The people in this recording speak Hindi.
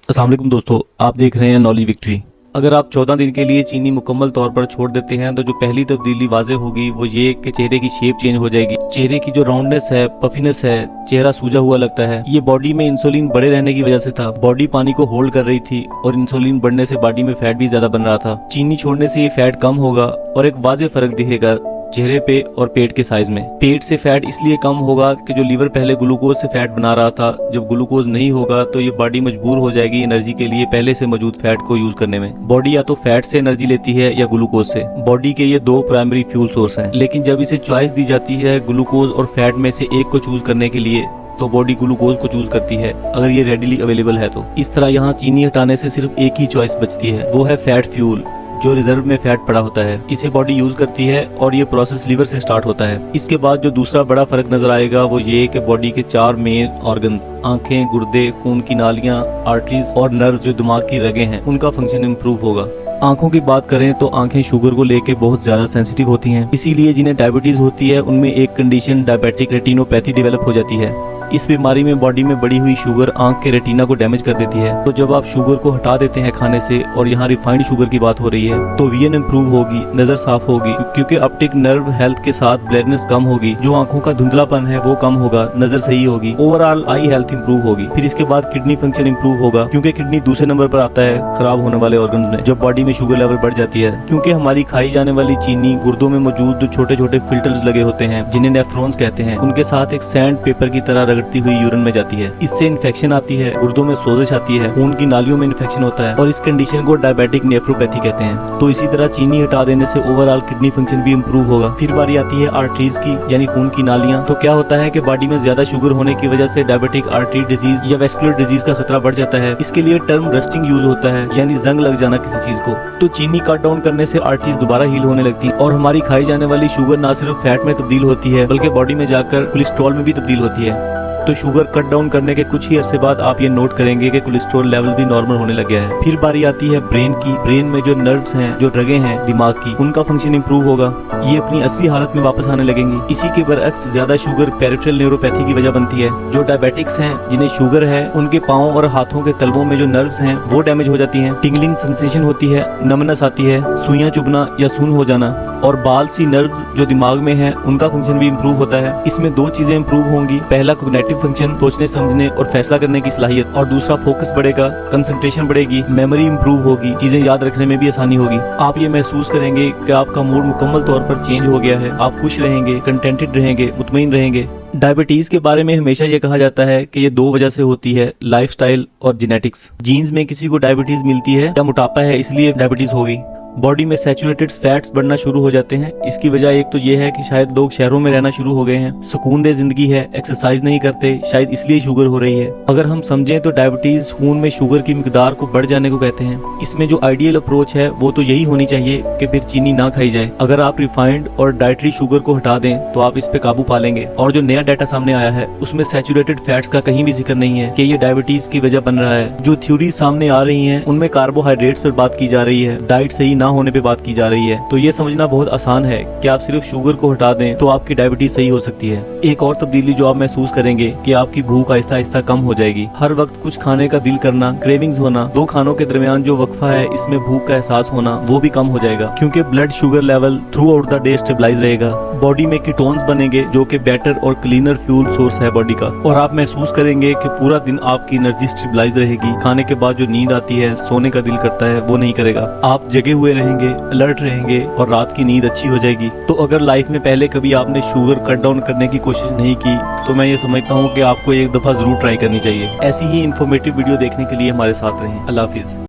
अस्सलाम वालेकुम दोस्तों, आप देख रहे हैं नॉलेज विक्ट्री। अगर आप 14 दिन के लिए चीनी मुकम्मल तौर पर छोड़ देते हैं तो जो पहली तब्दीली वाज़ेह होगी वो ये कि चेहरे की शेप चेंज हो जाएगी। चेहरे की जो राउंडनेस है, पफीनेस है, चेहरा सूजा हुआ लगता है। ये बॉडी में इंसुलिन बढ़े रहने की वजह से था। बॉडी पानी को होल्ड कर रही थी और इंसुलिन बढ़ने से बॉडी में फैट भी ज्यादा बन रहा था। चीनी छोड़ने से ये फैट कम होगा और एक वाज़ेह फर्क दिखेगा चेहरे पे और पेट के साइज में। पेट से फैट इसलिए कम होगा कि जो लीवर पहले ग्लूकोज से फैट बना रहा था, जब ग्लूकोज नहीं होगा तो ये बॉडी मजबूर हो जाएगी एनर्जी के लिए पहले से मौजूद फैट को यूज करने में। बॉडी या तो फैट से एनर्जी लेती है या ग्लूकोज से। बॉडी के ये दो प्राइमरी फ्यूल सोर्स हैं, लेकिन जब इसे चॉइस दी जाती है ग्लूकोज और फैट में से एक को चूज करने के लिए तो बॉडी ग्लूकोज को चूज करती है अगर ये रेडिली अवेलेबल है तो। इस तरह यहाँ चीनी हटाने से सिर्फ एक ही चॉइस बचती है, वो है फैट फ्यूल जो रिजर्व में फैट पड़ा होता है। इसे बॉडी यूज करती है और ये प्रोसेस लीवर से स्टार्ट होता है। इसके बाद जो दूसरा बड़ा फर्क नजर आएगा वो ये कि बॉडी के 4 मेन ऑर्गन्स, आंखें, गुर्दे, खून की नालियां, आर्टरीज और नर्व जो दिमाग की रगें हैं, उनका फंक्शन इम्प्रूव होगा। आंखों की बात करें तो आंखें शुगर को लेके बहुत ज्यादा सेंसिटिव होती हैं, इसीलिए जिन्हें डायबिटीज होती है उनमें एक कंडीशन डायबिटिक रेटिनोपैथी डेवलप हो जाती है। इस बीमारी में बॉडी में बढ़ी हुई शुगर आंख के रेटिना को डैमेज कर देती है। तो जब आप शुगर को हटा देते हैं खाने से, और यहाँ रिफाइंड शुगर की बात हो रही है, तो विजन इंप्रूव होगी, नजर साफ होगी क्योंकि ऑप्टिक नर्व हेल्थ के साथ ब्लैकनेस कम होगी, जो आंखों का धुंधलापन है वो कम होगा, नजर सही होगी, ओवरऑल आई हेल्थ इंप्रूव होगी। फिर इसके बाद किडनी फंक्शन इंप्रूव होगा क्योंकि किडनी दूसरे नंबर पर आता है खराब होने वाले ऑर्गन में जब बॉडी में शुगर लेवल बढ़ जाती है। क्योंकि हमारी खाई जाने वाली चीनी गुर्दों में मौजूद छोटे छोटे फिल्टर्स लगे होते हैं जिन्हें नेफ्रॉन्स कहते हैं, उनके साथ एक सैंड पेपर की तरह रगड़ती हुई यूरिन में जाती है। इससे इन्फेक्शन आती है, गुर्दों में सोजिश आती है, खून की नालियों में इन्फेक्शन होता है और इस कंडीशन को डायबिटिक नेफ्रोपैथी कहते हैं। तो इसी तरह चीनी हटा देने से ओवरऑल किडनी फंक्शन भी इम्प्रूव होगा। फिर बारी आती है आर्टरीज की, यानी खून की नालियां। तो क्या होता है कि बॉडी में ज्यादा शुगर होने की वजह से डायबिटिक आर्टरी डिजीज या वेस्कुलर डिजीज का खतरा बढ़ जाता है। इसके लिए टर्म रस्टिंग यूज होता है, यानी जंग लग जाना किसी चीज को। तो चीनी कट डाउन करने से आर्टरीज दोबारा हील होने लगती है और हमारी खाई जाने वाली शुगर न सिर्फ फैट में तब्दील होती है बल्कि बॉडी में जाकर कोलेस्ट्रॉल में भी तब्दील होती है। तो शुगर कट डाउन करने के कुछ ही अरसे बाद आप ये नोट करेंगे कि कोलेस्ट्रॉल लेवल भी नॉर्मल होने लग गया है। फिर बारी आती है ब्रेन की। ब्रेन में जो नर्व्स हैं, जो रगें हैं दिमाग की, उनका फंक्शन इंप्रूव होगा, ये अपनी असली हालत में वापस आने लगेंगी। इसी के बरअक्स ज्यादा शुगर पेरिफेरल न्यूरोपैथी की वजह बनती है। जो डायबिटिक्स हैं जिन्हें शुगर है, उनके पाँव और हाथों के तलवों में जो नर्व्स हैं वो डैमेज हो जाती हैं, टिंगलिंग सेंसेशन होती है, नमनेस आती है, सुइयां चुभना या सून हो जाना, और बाल सी नर्व्स जो दिमाग में है उनका फंक्शन भी इम्प्रूव होता है। इसमें दो चीजें इम्प्रूव होंगी, पहला कॉग्निटिव फंक्शन, सोचने समझने और फैसला करने की सलाहियत, और दूसरा फोकस बढ़ेगा, कंसंट्रेशन बढ़ेगी, मेमोरी इंप्रूव होगी, चीजें याद रखने में भी आसानी होगी। आप ये महसूस करेंगे कि आपका मूड मुकम्मल तौर पर चेंज हो गया है, आप खुश रहेंगे, कंटेंटेड रहेंगे, मुतमईन रहेंगे। डायबिटीज के बारे में हमेशा ये कहा जाता है कि ये दो वजह से होती है, लाइफस्टाइल और जेनेटिक्स। जीन्स में किसी को डायबिटीज मिलती है या मोटापा है इसलिए डायबिटीज हो गई। बॉडी में सैचुरेटेड फैट्स बढ़ना शुरू हो जाते हैं। इसकी वजह एक तो ये है कि शायद लोग शहरों में रहना शुरू हो गए हैं, सुकूनदेह जिंदगी है, एक्सरसाइज नहीं करते, शायद इसलिए शुगर हो रही है। अगर हम समझें तो डायबिटीज खून में शुगर की मिकदार को बढ़ जाने को कहते हैं। इसमें जो आइडियल अप्रोच है वो तो यही होनी चाहिए कि फिर चीनी ना खाई जाए। अगर आप रिफाइंड और डाइटरी शुगर को हटा दें तो आप इस पे काबू पा लेंगे। और जो नया डाटा सामने आया है उसमें सैचुरेटेड फैट्स का कहीं भी जिक्र नहीं है कि ये डायबिटीज की वजह बन रहा है। जो थ्योरी सामने आ रही है उनमें कार्बोहाइड्रेट्स पर बात की जा रही है, डाइट सही ना होने पे बात की जा रही है। तो ये समझना बहुत आसान है कि आप सिर्फ शुगर को हटा दें तो आपकी डायबिटीज सही हो सकती है। एक और तब्दीली जो आप महसूस करेंगे कि आपकी भूख आहिस्ता आहिस्ता कम हो जाएगी। हर वक्त कुछ खाने का दिल करना, क्रेविंग्स होना, दो खानों के दरमियान जो वक्फा है इसमें भूख का एहसास होना, वो भी कम हो जाएगा क्योंकि blood sugar level throughout the day stabilize रहेगा। बॉडी में कीटोन्स बनेंगे जो कि बेटर और क्लीनर फ्यूल सोर्स है बॉडी का, और आप महसूस करेंगे कि पूरा दिन आपकी एनर्जी स्टेबलाइज रहेगी। खाने के बाद जो नींद आती है, सोने का दिल करता है, वो नहीं करेगा। आप जगे हुए रहेंगे, अलर्ट रहेंगे और रात की नींद अच्छी हो जाएगी। तो अगर लाइफ में पहले कभी आपने शुगर कट डाउन करने की कोशिश नहीं की तो मैं ये समझता हूँ कि आपको एक दफा जरूर ट्राई करनी चाहिए। ऐसी ही इंफॉर्मेटिव वीडियो देखने के लिए हमारे साथ रहें। अल्लाह हाफिज।